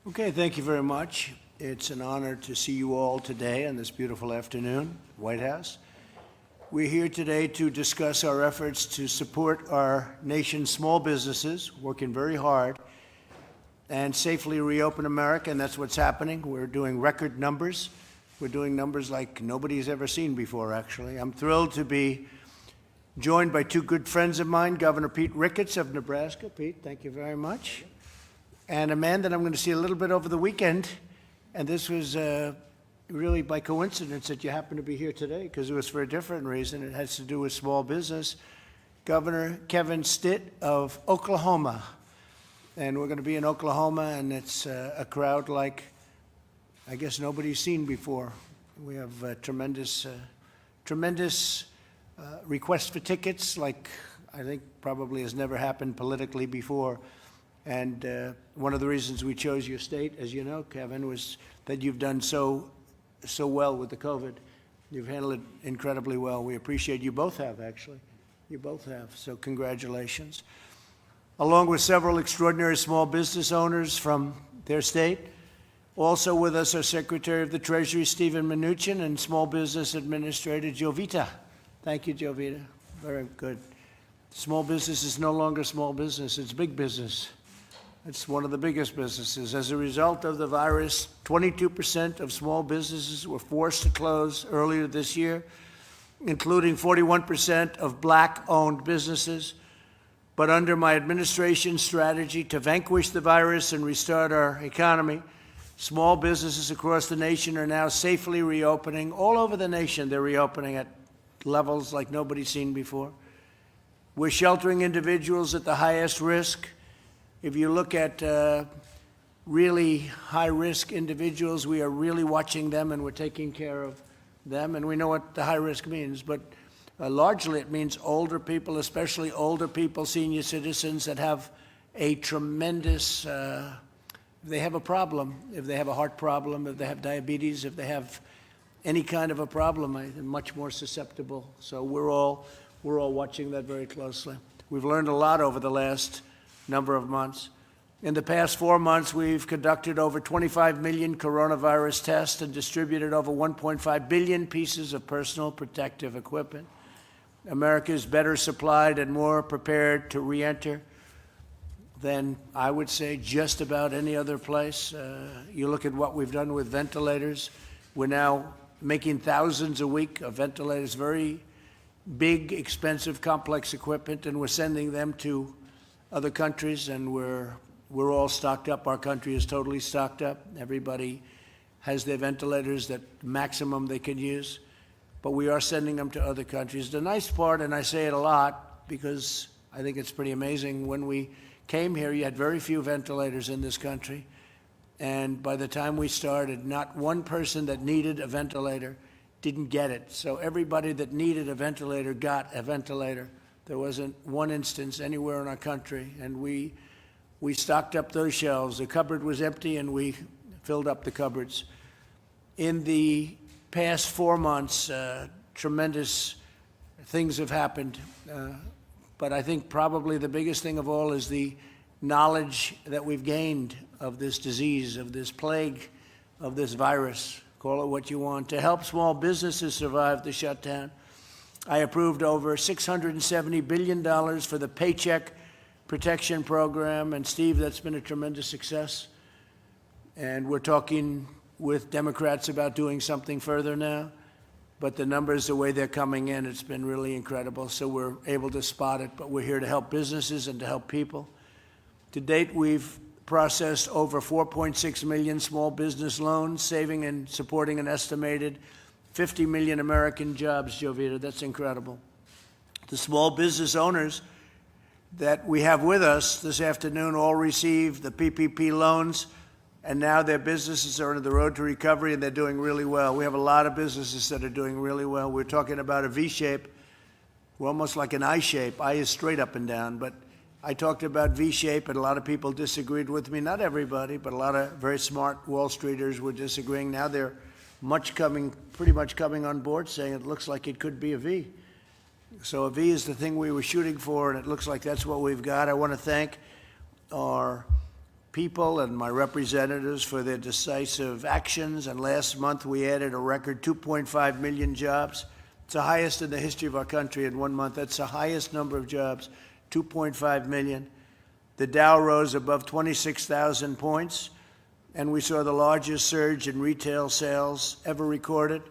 Okay, thank you very much. It's an honor to see you all today on this beautiful afternoon, White House. We're here today to discuss our efforts to support our nation's small businesses, working very hard, and safely reopen America, and that's what's happening. We're doing record numbers. We're doing numbers like nobody's ever seen before, actually. I'm thrilled to be joined by two good friends of mine, Governor Pete Ricketts of Nebraska. Pete, thank you very much. And a man that I'm going to see a little bit over the weekend, and this was really by coincidence that you happen to be here today, because it was for a different reason. It has to do with small business. Governor Kevin Stitt of Oklahoma. And we're going to be in Oklahoma, and it's a crowd like I guess nobody's seen before. We have tremendous requests for tickets, like I think probably has never happened politically before. And one of the reasons we chose your state, as you know, Kevin, was that you've done so well with the COVID. You've handled it incredibly well. We appreciate you both have, actually. You both have, so congratulations. Along with several extraordinary small business owners from their state. Also with us are Secretary of the Treasury, Stephen Mnuchin, and Small Business Administrator, Jovita. Thank you, Jovita. Very good. Small business is no longer small business, it's big business. It's one of the biggest businesses. As a result of the virus, 22% of small businesses were forced to close earlier this year, including 41% of Black-owned businesses. But under my administration's strategy to vanquish the virus and restart our economy, small businesses across the nation are now safely reopening. All over the nation, they're reopening at levels like nobody's seen before. We're sheltering individuals at the highest risk. If you look at really high-risk individuals, we are really watching them and we're taking care of them. And we know what the high risk means, but largely it means older people, especially older people, senior citizens that have a tremendous, they have a problem, if they have a heart problem, if they have diabetes, if they have any kind of a problem, they're much more susceptible. So we're all watching that very closely. We've learned a lot over the last number of months. In the past 4 months, we've conducted over 25 million coronavirus tests and distributed over 1.5 billion pieces of personal protective equipment. America is better supplied and more prepared to re-enter than, I would say, just about any other place. You look at what we've done with ventilators. We're now making thousands a week of ventilators, very big, expensive, complex equipment, and we're sending them to other countries, and we're all stocked up. Our country is totally stocked up. Everybody has their ventilators that maximum they can use, but we are sending them to other countries. The nice part, and I say it a lot because I think it's pretty amazing, when we came here, you had very few ventilators in this country, and by the time we started, not one person that needed a ventilator didn't get it. So everybody that needed a ventilator got a ventilator. There wasn't one instance anywhere in our country, and we stocked up those shelves. The cupboard was empty, and we filled up the cupboards. In the past 4 months, tremendous things have happened, but I think probably the biggest thing of all is the knowledge that we've gained of this disease, of this plague, of this virus, call it what you want, to help small businesses survive the shutdown. I approved over $670 billion for the Paycheck Protection Program, and Steve, that's been a tremendous success. And we're talking with Democrats about doing something further now, but the numbers, the way they're coming in, it's been really incredible. So we're able to spot it, but we're here to help businesses and to help people. To date, we've processed over 4.6 million small business loans, saving and supporting an estimated 50 million American jobs, Jovita. That's incredible. The small business owners that we have with us this afternoon all received the PPP loans, and now their businesses are on the road to recovery, and they're doing really well. We have a lot of businesses that are doing really well. We're talking about a V-shape. We're almost like an I-shape. I is straight up and down, but I talked about V-shape, and a lot of people disagreed with me. Not everybody, but a lot of very smart Wall Streeters were disagreeing. Now they're pretty much coming on board, saying it looks like it could be a V. So a V is the thing we were shooting for, and it looks like that's what we've got. I want to thank our people and my representatives for their decisive actions. And last month, we added a record 2.5 million jobs. It's the highest in the history of our country in 1 month. That's the highest number of jobs, 2.5 million. The Dow rose above 26,000 points, and we saw the largest surge in retail sales ever recorded.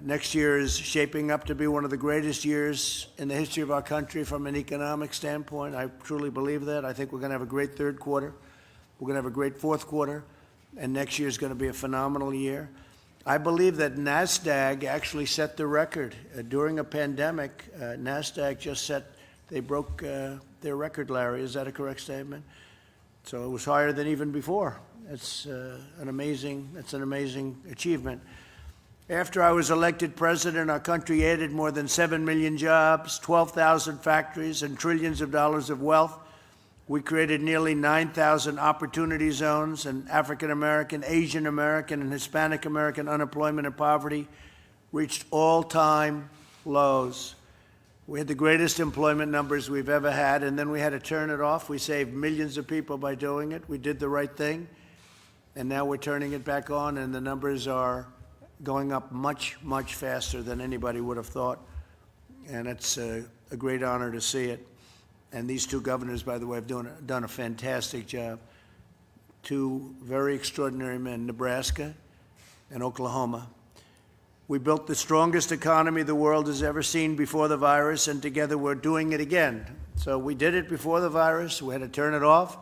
Next year is shaping up to be one of the greatest years in the history of our country from an economic standpoint. I truly believe that. I think we're going to have a great third quarter. We're going to have a great fourth quarter, and next year is going to be a phenomenal year. I believe that NASDAQ actually set the record. During a pandemic, NASDAQ just they broke their record, Larry. Is that a correct statement? So it was higher than even before. It's an amazing achievement. After I was elected president, our country added more than 7 million jobs, 12,000 factories, and trillions of dollars of wealth. We created nearly 9,000 opportunity zones, and African American, Asian American, and Hispanic American unemployment and poverty reached all-time lows. We had the greatest employment numbers we've ever had, and then we had to turn it off. We saved millions of people by doing it. We did the right thing, and now we're turning it back on, and the numbers are going up much, much faster than anybody would have thought. And it's a great honor to see it. And these two governors, by the way, have done a fantastic job. Two very extraordinary men, Nebraska and Oklahoma. We built the strongest economy the world has ever seen before the virus, and together we're doing it again. So we did it before the virus, we had to turn it off,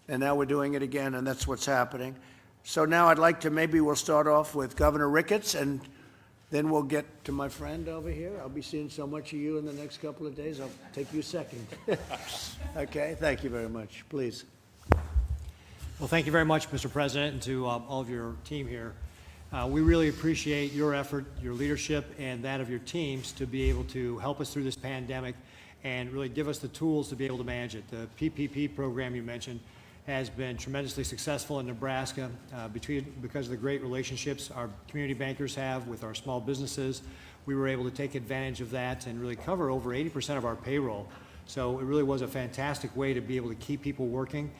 and now we're doing it again, and that's what's happening. So now I'd like to, maybe we'll start off with Governor Ricketts, and then we'll get to my friend over here. I'll be seeing so much of you in the next couple of days. I'll take you second. Okay, thank you very much. Please. Well, thank you very much, Mr. President, and to all of your team here. We really appreciate your effort, your leadership, and that of your teams to be able to help us through this pandemic and really give us the tools to be able to manage it. The PPP program you mentioned has been tremendously successful in Nebraska because of the great relationships our community bankers have with our small businesses. We were able to take advantage of that and really cover over 80% of our payroll. So it really was a fantastic way to be able to keep people working.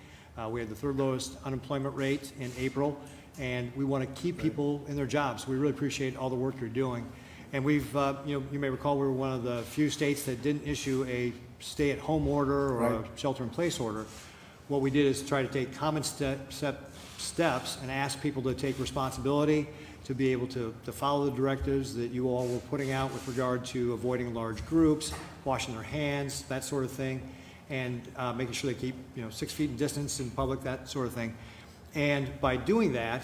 We had the third lowest unemployment rate in April, and we want to keep people in their jobs. We really appreciate all the work you're doing. And we've, you may recall we were one of the few states that didn't issue a stay-at-home order or a shelter-in-place order. What we did is try to take common steps and ask people to take responsibility, to be able to follow the directives that you all were putting out with regard to avoiding large groups, washing their hands, that sort of thing, and making sure they keep 6 feet in distance in public, that sort of thing. And by doing that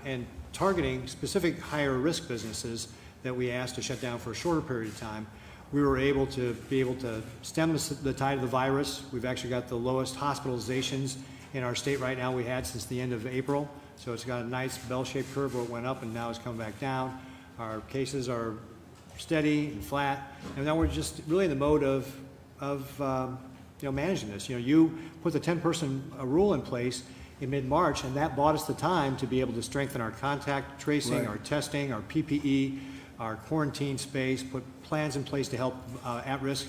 and targeting specific higher risk businesses that we asked to shut down for a shorter period of time, we were able to stem the tide of the virus. We've actually got the lowest hospitalizations in our state right now we had since the end of April. So it's got a nice bell-shaped curve where it went up and now it's come back down. Our cases are steady and flat, and now we're just really in the mode of managing this. You put the 10-person rule in place in mid-March, and that bought us the time to be able to strengthen our contact tracing, our testing, our PPE, our quarantine space, put plans in place to help at-risk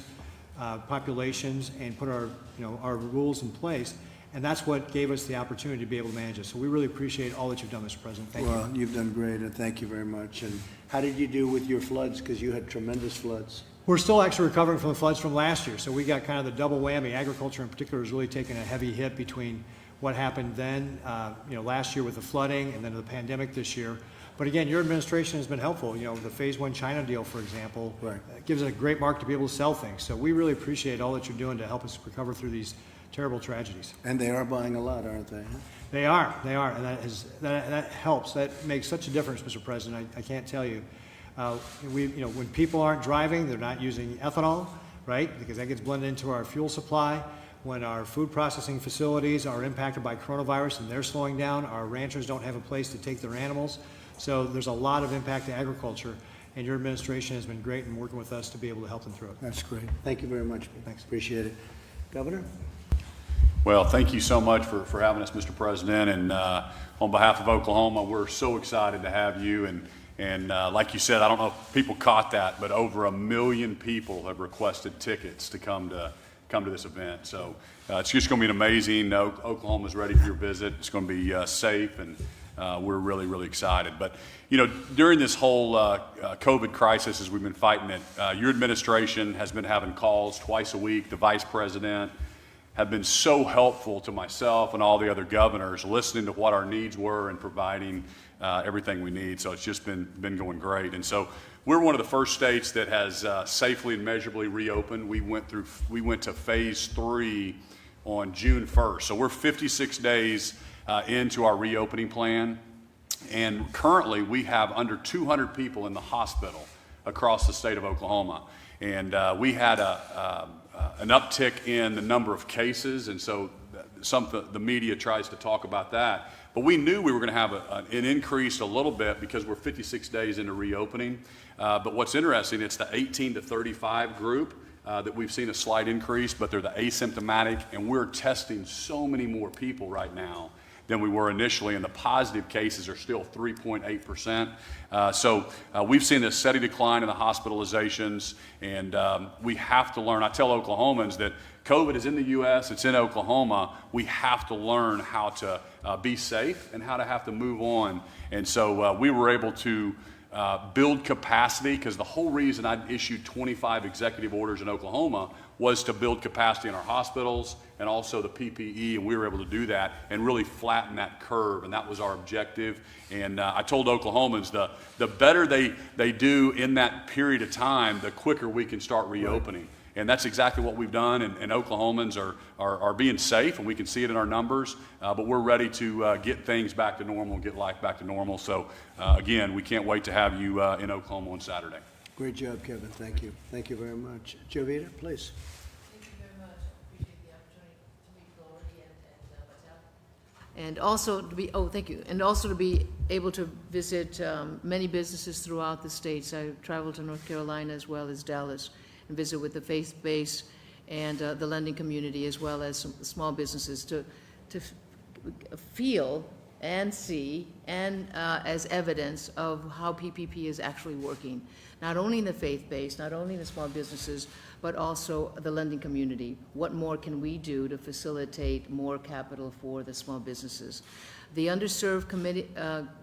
populations, and put our rules in place. And that's what gave us the opportunity to be able to manage it. So we really appreciate all that you've done, Mr. President. Thank you. Well, you've done great, and thank you very much. And how did you do with your floods? Because you had tremendous floods. We're still actually recovering from the floods from last year. So we got kind of the double whammy. Agriculture in particular has really taken a heavy hit between what happened then, last year with the flooding, and then the pandemic this year. But again, your administration has been helpful. The Phase 1 China deal, for example, gives us a great mark to be able to sell things. So we really appreciate all that you're doing to help us recover through these terrible tragedies. And they are buying a lot, aren't they? They are, and that helps. That makes such a difference, Mr. President. I can't tell you. When people aren't driving, they're not using ethanol, right? Because that gets blended into our fuel supply. When our food processing facilities are impacted by coronavirus and they're slowing down, our ranchers don't have a place to take their animals. So there's a lot of impact to agriculture, and your administration has been great in working with us to be able to help them through it. That's great. Thank you very much. Thanks. Appreciate it. Governor? Well, thank you so much for having us, Mr. President. And on behalf of Oklahoma, we're so excited to have you. And like you said, I don't know if people caught that, but over 1 million people have requested tickets to come to come to this event. So it's just going to be an amazing. Oklahoma's ready for your visit. It's going to be safe, and we're really, really excited. But, you know, during this whole COVID crisis, as we've been fighting it, your administration has been having calls twice a week. The vice president have been so helpful to myself and all the other governors, listening to what our needs were and providing everything we need. So it's just been going great. And so we're one of the first states that has safely and measurably reopened. We went to phase 3 on June 1st. So we're 56 days into our reopening plan. And currently we have under 200 people in the hospital across the state of Oklahoma. And we had an uptick in the number of cases, and so the media tries to talk about that. But we knew we were going to have an increase a little bit because we're 56 days into reopening. But what's interesting, it's the 18 to 35 group that we've seen a slight increase, but they're the asymptomatic, and we're testing so many more people right now than we were initially, and the positive cases are still 3.8%. So we've seen a steady decline in the hospitalizations, and we have to learn. I tell Oklahomans that COVID is in the U.S., it's in Oklahoma. We have to learn how to be safe and how to have to move on. And so we were able to build capacity, because the whole reason I issued 25 executive orders in Oklahoma was to build capacity in our hospitals and also the PPE, and we were able to do that and really flatten that curve, and that was our objective. And I told Oklahomans the better they do in that period of time, the quicker we can start reopening. Right. And that's exactly what we've done, and Oklahomans are being safe, and we can see it in our numbers, but we're ready to get things back to normal and get life back to normal. So again, we can't wait to have you in Oklahoma on Saturday. Great job, Kevin. Thank you. Thank you very much. Jovita, please. Thank you very much. I appreciate the opportunity to meet Glory and Patel. And also to be, thank you. And also to be able to visit many businesses throughout the states. I traveled to North Carolina as well as Dallas and visit with the faith base and the lending community, as well as some small businesses, to feel and see and as evidence of how PPP is actually working, not only in the faith base, not only in the small businesses, but also the lending community. What more can we do to facilitate more capital for the small businesses? The underserved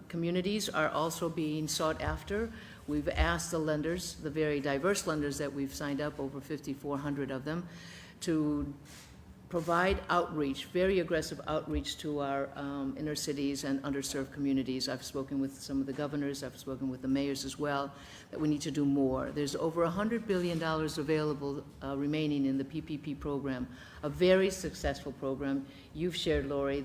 communities are also being sought after. We've asked the lenders, the very diverse lenders that we've signed up, over 5,400 of them, to provide outreach, very aggressive outreach to our inner cities and underserved communities. I've spoken with some of the governors, I've spoken with the mayors as well, that we need to do more. There's over $100 billion available remaining in the PPP program, a very successful program. You've shared, Lori,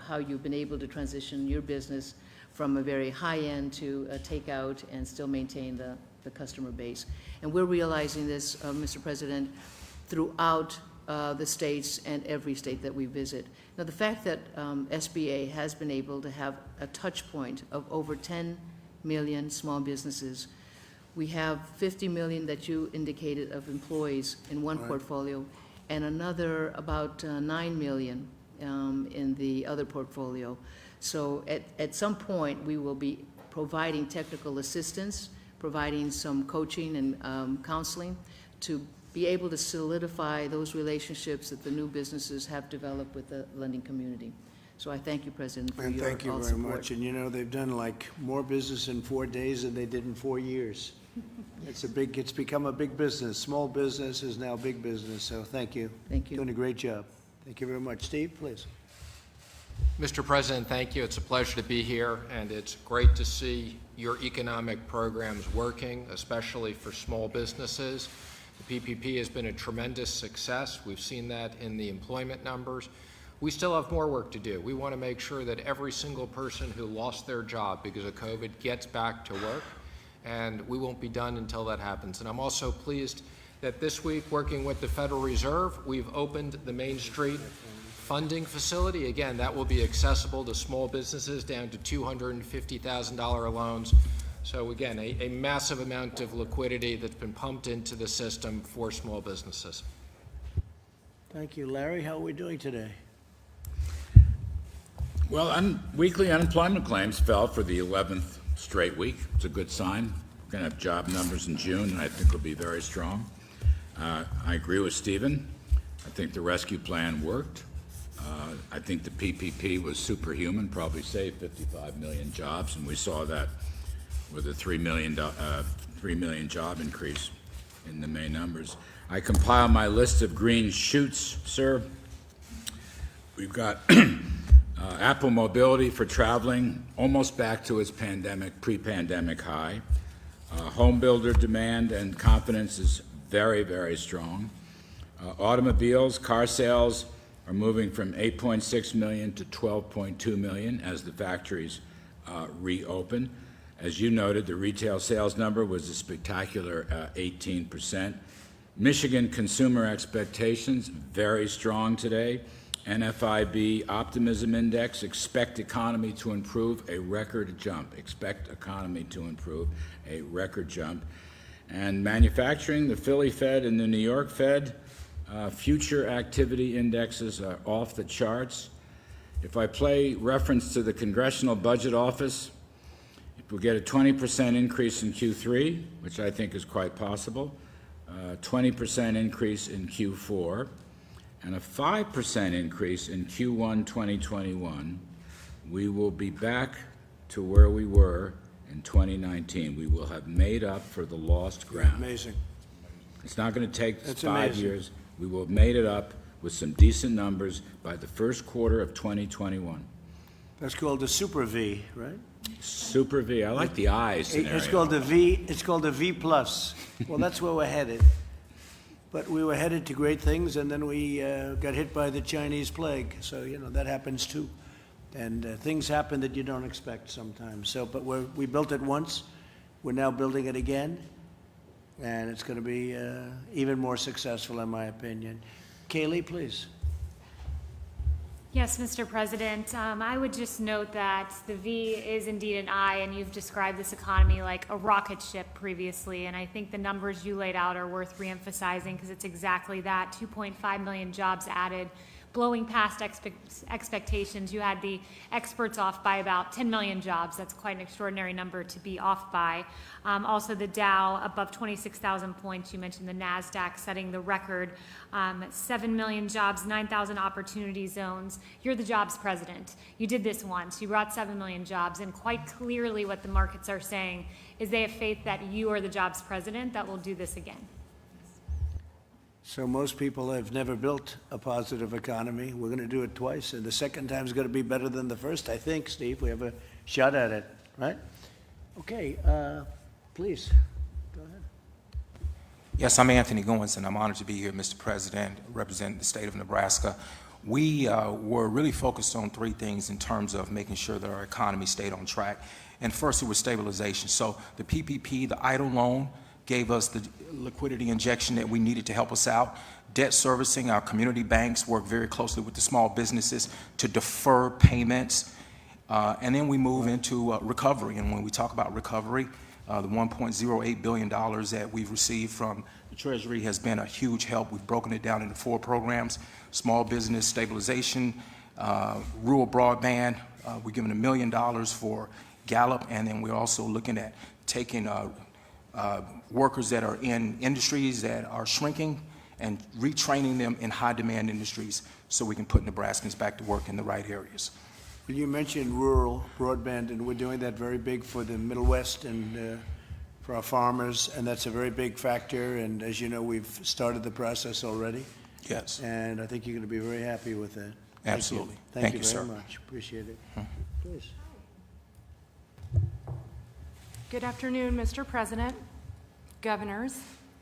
how you've been able to transition your business from a very high end to a takeout and still maintain the customer base. And we're realizing this, Mr. President, throughout the states and every state that we visit. Now, the fact that SBA has been able to have a touch point of over 10 million small businesses. We have 50 million that you indicated of employees in one portfolio, and another about 9 million in the other portfolio. So at some point, we will be providing technical assistance, providing some coaching and counseling to be able to solidify those relationships that the new businesses have developed with the lending community. So I thank you, President, for your support. Thank you very much. And you know, they've done like more business in 4 days than they did in 4 years. It's become a big business. Small business is now big business, so thank you. Thank you. Doing a great job. Thank you very much. Steve, please. Mr. President, thank you. It's a pleasure to be here, and it's great to see your economic programs working, especially for small businesses. The PPP has been a tremendous success. We've seen that in the employment numbers. We still have more work to do. We want to make sure that every single person who lost their job because of COVID gets back to work, and we won't be done until that happens. And I'm also pleased that this week, working with the Federal Reserve, we've opened the Main Street funding facility. Again, that will be accessible to small businesses down to $250,000 loans. So again, a massive amount of liquidity that's been pumped into the system for small businesses. Thank you. Larry, how are we doing today? Well, weekly unemployment claims fell for the 11th straight week. It's a good sign. We're going to have job numbers in June, and I think will be very strong. I agree with Stephen. I think the rescue plan worked. I think the PPP was superhuman, probably saved 55 million jobs, and we saw that with a 3 million job increase in the May numbers. I compile my list of green shoots, sir. We've got Apple Mobility for traveling almost back to its pre-pandemic high. Home builder demand and confidence is very, very strong. Automobiles, car sales are moving from 8.6 million to 12.2 million as the factories reopen. As you noted, the retail sales number was a spectacular 18%. Michigan consumer expectations, very strong today. NFIB Optimism Index, expect economy to improve, a record jump. Expect economy to improve, a record jump. And manufacturing, the Philly Fed and the New York Fed, future activity indexes are off the charts. If I play reference to the Congressional Budget Office, if we get a 20% increase in Q3, which I think is quite possible, 20% increase in Q4, and a 5% increase in Q1 2021, we will be back to where we were in 2019. We will have made up for the lost ground. Amazing. It's not going to take That's 5 amazing. years. We will have made it up with some decent numbers by the first quarter of 2021. That's called the Super V, right? Super V. I like the eyes scenario. It's called the V. It's called the V plus. Well, that's where we're headed. But we were headed to great things, and then we got hit by the Chinese plague. So that happens too, and things happen that you don't expect sometimes. So, but we built it once. We're now building it again, and it's going to be even more successful, in my opinion. Kaylee, please. Yes, Mr. President. I would just note that the V is indeed an I, and you've described this economy like a rocket ship previously, and I think the numbers you laid out are worth reemphasizing because it's exactly that. 2.5 million jobs added, blowing past expectations. You had the experts off by about 10 million jobs. That's quite an extraordinary number to be off by. Also, the Dow above 26,000 points. You mentioned the NASDAQ setting the record. 7 million jobs, 9,000 opportunity zones. You're the jobs president. You did this once. You brought 7 million jobs, and quite clearly what the markets are saying is they have faith that you are the jobs president that will do this again. So most people have never built a positive economy. We're going to do it twice, and the second time is going to be better than the first, I think, Steve. We have a shot at it, right? Okay, please, go ahead. Yes, I'm Anthony Goins, and I'm honored to be here, Mr. President, representing the state of Nebraska. We were really focused on three things in terms of making sure that our economy stayed on track. And first, it was stabilization. So the PPP, the idle loan, gave us the liquidity injection that we needed to help us out. Debt servicing, our community banks work very closely with the small businesses to defer payments. And then we move into recovery. And when we talk about recovery, the $1.08 billion that we've received from the Treasury has been a huge help. We've broken it down into 4 programs: small business stabilization, rural broadband. We're giving $1 million for Gallup, and then we're also looking at taking workers that are in industries that are shrinking and retraining them in high-demand industries so we can put Nebraskans back to work in the right areas. Well, you mentioned rural broadband, and we're doing that very big for the Middle West and for our farmers, and that's a very big factor. And as you know, we've started the process already, Yes, and I think you're going to be very happy with that. absolutely. Thank you sir. very much. Appreciate it. Please. Good afternoon, Mr. President, governors,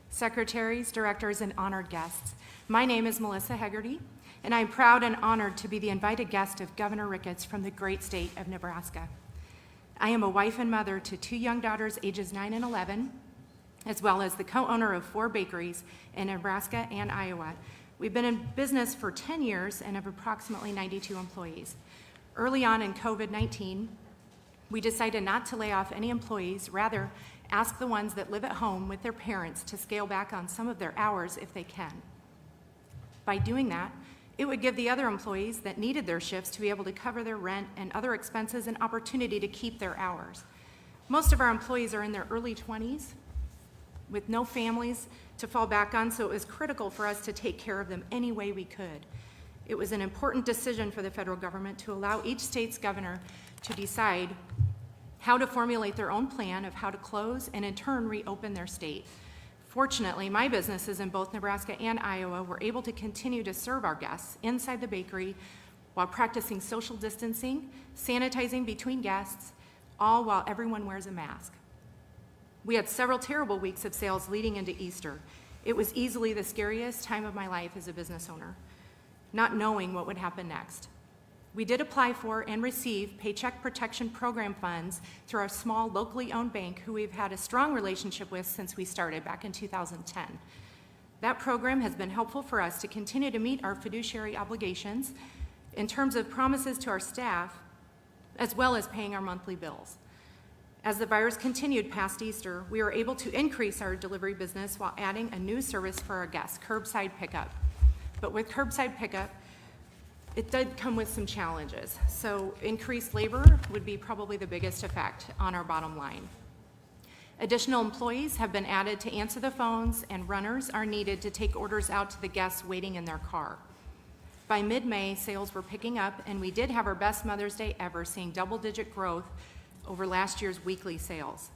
secretaries, directors, and honored guests. My name is Melissa Hegarty, and I'm proud and honored to be the invited guest of Governor Ricketts from the great state of Nebraska. I am a wife and mother to 2 young daughters, ages 9 and 11, as well as the co-owner of 4 bakeries in Nebraska and Iowa. We've been in business for 10 years and have approximately 92 employees. Early on in COVID-19, we decided not to lay off any employees, rather ask the ones that live at home with their parents to scale back on some of their hours if they can. By doing that, it would give the other employees that needed their shifts to be able to cover their rent and other expenses an opportunity to keep their hours. Most of our employees are in their early 20s, with no families to fall back on, so it was critical for us to take care of them any way we could. It was an important decision for the federal government to allow each state's governor to decide how to formulate their own plan of how to close and in turn reopen their state. Fortunately, my businesses in both Nebraska and Iowa were able to continue to serve our guests inside the bakery while practicing social distancing, sanitizing between guests, all while everyone wears a mask. We had several terrible weeks of sales leading into Easter. It was easily the scariest time of my life as a business owner, not knowing what would happen next. We did apply for and receive Paycheck Protection Program funds through our small locally owned bank who we've had a strong relationship with since we started back in 2010. That program has been helpful for us to continue to meet our fiduciary obligations in terms of promises to our staff, as well as paying our monthly bills. As the virus continued past Easter, we were able to increase our delivery business while adding a new service for our guests, curbside pickup. But with curbside pickup, it did come with some challenges. So increased labor would be probably the biggest effect on our bottom line. Additional employees have been added to answer the phones, and runners are needed to take orders out to the guests waiting in their car. By mid-May, sales were picking up, and we did have our best Mother's Day ever, seeing double-digit growth over last year's weekly sales.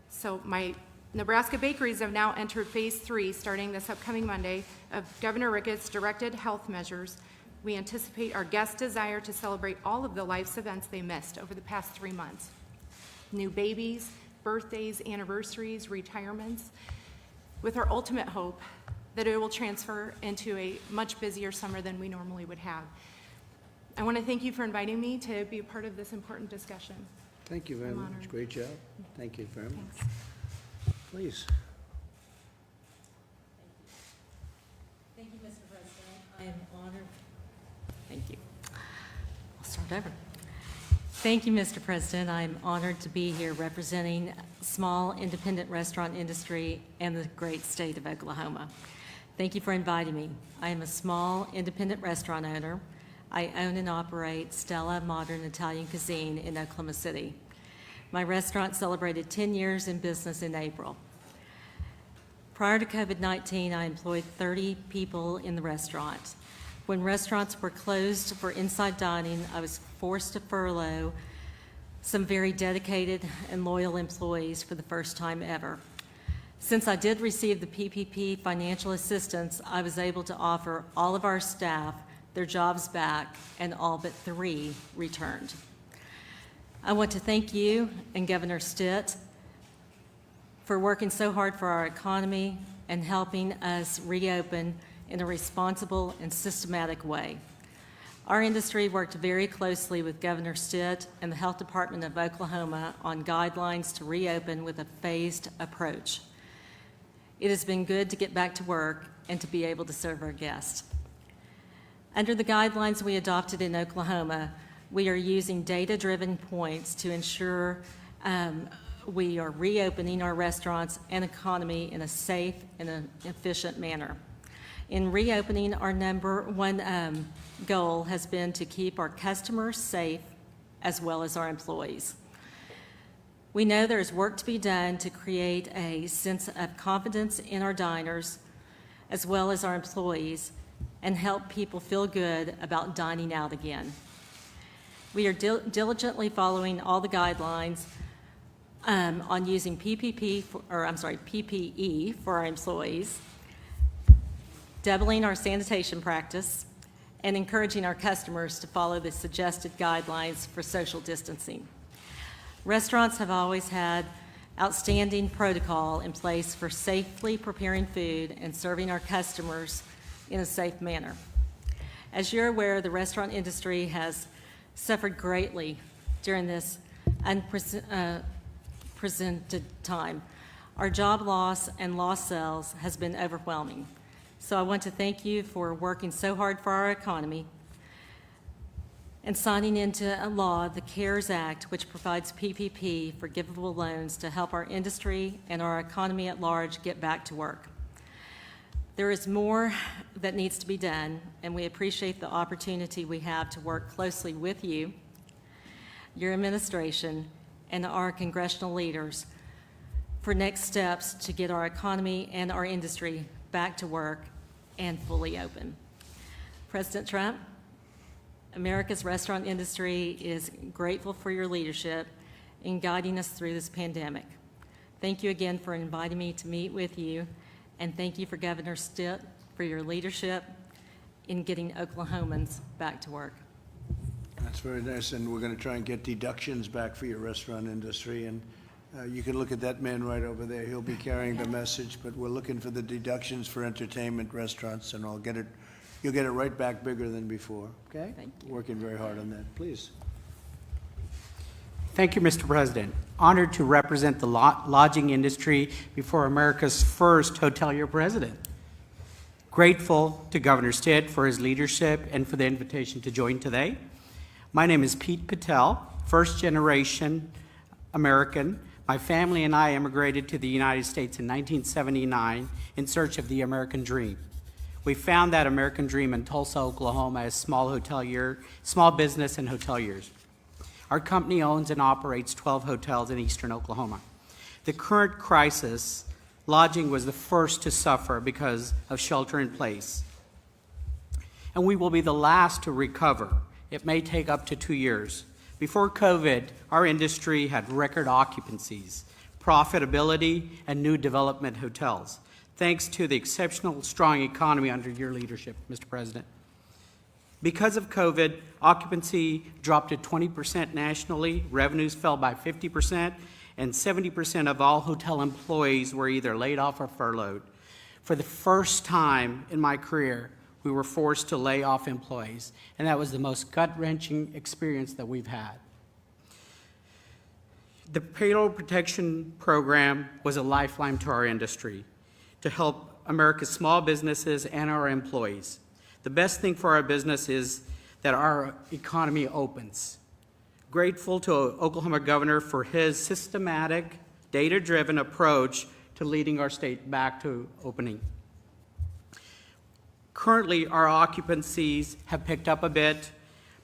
So my Nebraska bakeries have now entered phase 3, starting this upcoming Monday, of Governor Ricketts' directed health measures. We anticipate our guests' desire to celebrate all of the life's events they missed over the past 3 months. New babies, birthdays, anniversaries, retirements, with our ultimate hope that it will transfer into a much busier summer than we normally would have. I want to thank you for inviting me to be a part of this important discussion. Thank you very I'm much. honored. Great job. Thank you very much. Thanks. Please. Thank you, Mr. President. I am honored. Thank you. I'll start over. Thank you, Mr. President. I am honored to be here representing small independent restaurant industry and the great state of Oklahoma. Thank you for inviting me. I am a small independent restaurant owner. I own and operate Stella Modern Italian Cuisine in Oklahoma City. My restaurant celebrated 10 years in business in April. Prior to COVID-19, I employed 30 people in the restaurant. When restaurants were closed for inside dining, I was forced to furlough some very dedicated and loyal employees for the first time ever. Since I did receive the PPP financial assistance, I was able to offer all of our staff their jobs back, and all but 3 returned. I want to thank you and Governor Stitt for working so hard for our economy and helping us reopen in a responsible and systematic way. Our industry worked very closely with Governor Stitt and the Health Department of Oklahoma on guidelines to reopen with a phased approach. It has been good to get back to work and to be able to serve our guests. Under the guidelines we adopted in Oklahoma, we are using data-driven points to ensure we are reopening our restaurants and economy in a safe and an efficient manner. In reopening, our number one goal has been to keep our customers safe as well as our employees. We know there's work to be done to create a sense of confidence in our diners as well as our employees and help people feel good about dining out again. We are diligently following all the guidelines on using PPE for our employees, doubling our sanitation practice, and encouraging our customers to follow the suggested guidelines for social distancing. Restaurants have always had outstanding protocol in place for safely preparing food and serving our customers in a safe manner. As you're aware, the restaurant industry has suffered greatly during this unprecedented time. Our job loss and lost sales has been overwhelming. So I want to thank you for working so hard for our economy and signing into a law, the CARES Act, which provides PPP forgivable loans to help our industry and our economy at large get back to work. There is more that needs to be done, and we appreciate the opportunity we have to work closely with you, your administration, and our congressional leaders for next steps to get our economy and our industry back to work and fully open. President Trump, America's restaurant industry is grateful for your leadership in guiding us through this pandemic. Thank you again for inviting me to meet with you, and thank you for Governor Stitt for your leadership in getting Oklahomans back to work. That's very nice, and we're going to try and get deductions back for your restaurant industry, and you can look at that man right over there. He'll be carrying the message, but we're looking for the deductions for entertainment, restaurants, and you'll get it right back bigger than before, okay? Thank you. Working very hard on that, please. Thank you, Mr. President. Honored to represent the lodging industry before America's first hotelier president. Grateful to Governor Stitt for his leadership and for the invitation to join today. My name is Pete Patel, first-generation American. My family and I immigrated to the United States in 1979 in search of the American dream. We found that American dream in Tulsa, Oklahoma as small business and hoteliers. Our company owns and operates 12 hotels in eastern Oklahoma. The current crisis, lodging was the first to suffer because of shelter in place. And we will be the last to recover. It may take up to 2 years. Before COVID, our industry had record occupancies, profitability, and new development hotels, thanks to the exceptional strong economy under your leadership, Mr. President. Because of COVID, occupancy dropped to 20% nationally, revenues fell by 50%, and 70% of all hotel employees were either laid off or furloughed. For the first time in my career, we were forced to lay off employees, and that was the most gut-wrenching experience that we've had. The Payroll Protection Program was a lifeline to our industry to help America's small businesses and our employees. The best thing for our business is that our economy opens. Grateful to Oklahoma Governor for his systematic, data-driven approach to leading our state back to opening. Currently, our occupancies have picked up a bit,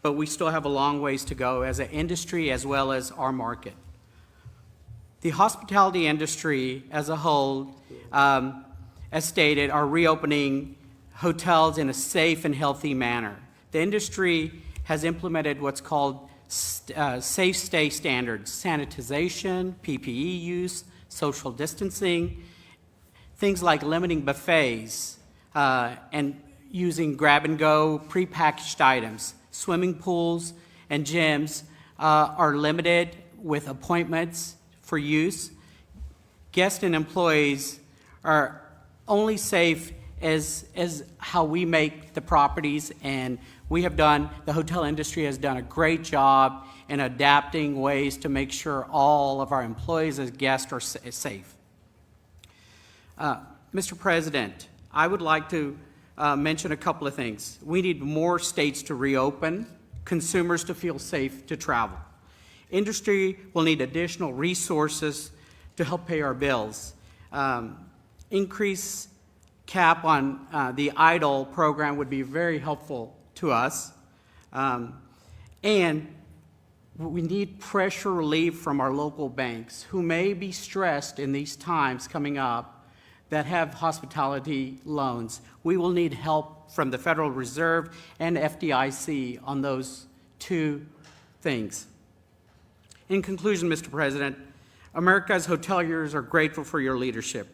but we still have a long ways to go as an industry as well as our market. The hospitality industry as a whole, as stated, are reopening hotels in a safe and healthy manner. The industry has implemented what's called safe stay standards, sanitization, PPE use, social distancing, things like limiting buffets and using grab-and-go prepackaged items. Swimming pools and gyms are limited with appointments for use. Guests and employees are only safe as how we make the properties, and the hotel industry has done a great job in adapting ways to make sure all of our employees as guests are safe. Mr. President, I would like to mention a couple of things. We need more states to reopen, consumers to feel safe to travel. Industry will need additional resources to help pay our bills. Increase cap on the EIDL program would be very helpful to us. And we need pressure relief from our local banks who may be stressed in these times coming up that have hospitality loans. We will need help from the Federal Reserve and FDIC on those two things. In conclusion, Mr. President, America's hoteliers are grateful for your leadership.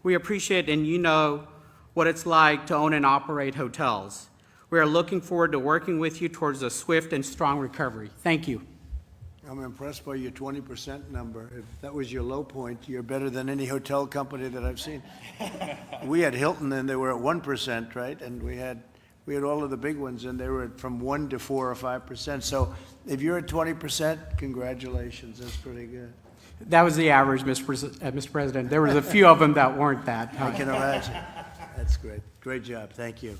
We appreciate and you know what it's like to own and operate hotels. We are looking forward to working with you towards a swift and strong recovery. Thank you. I'm impressed by your 20% number. If that was your low point, you're better than any hotel company that I've seen. We had Hilton, and they were at 1%, right? And we had all of the big ones, and they were from 1 to 4 or 5%. So if you're at 20%, congratulations. That's pretty good. That was the average, Mr. President. There was a few of them that weren't that. I can imagine. That's great. Great job. Thank you.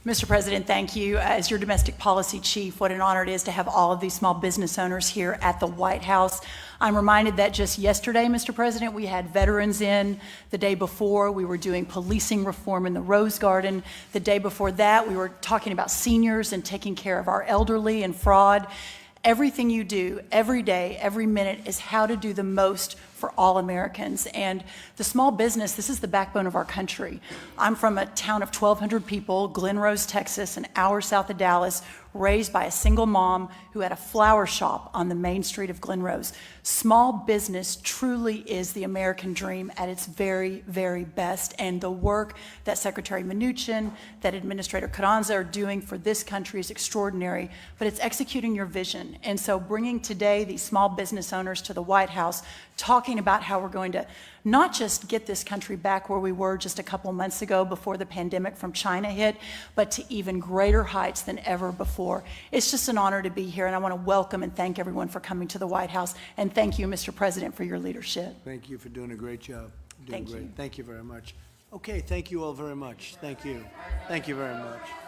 Mr. President, thank you. As your domestic policy chief, what an honor it is to have all of these small business owners here at the White House. I'm reminded that just yesterday, Mr. President, we had veterans in. The day before, we were doing policing reform in the Rose Garden. The day before that, we were talking about seniors and taking care of our elderly and fraud. Everything you do, every day, every minute, is how to do the most for all Americans. And the small business, this is the backbone of our country. I'm from a town of 1,200 people, Glen Rose, Texas, an hour south of Dallas, raised by a single mom who had a flower shop on the main street of Glen Rose. Small business truly is the American dream at its very, very best. And the work that Secretary Mnuchin, that Administrator Carranza are doing for this country is extraordinary, but it's executing your vision. And so bringing today these small business owners to the White House, talking about how we're going to not just get this country back where we were just a couple months ago before the pandemic from China hit, but to even greater heights than ever before. It's just an honor to be here, and I want to welcome and thank everyone for coming to the White House, and thank you, Mr. President, for your leadership. Thank you for doing a great job. Doing Thank great. you. Thank you very much. Okay, thank you all very much. Thank you. Thank you very much.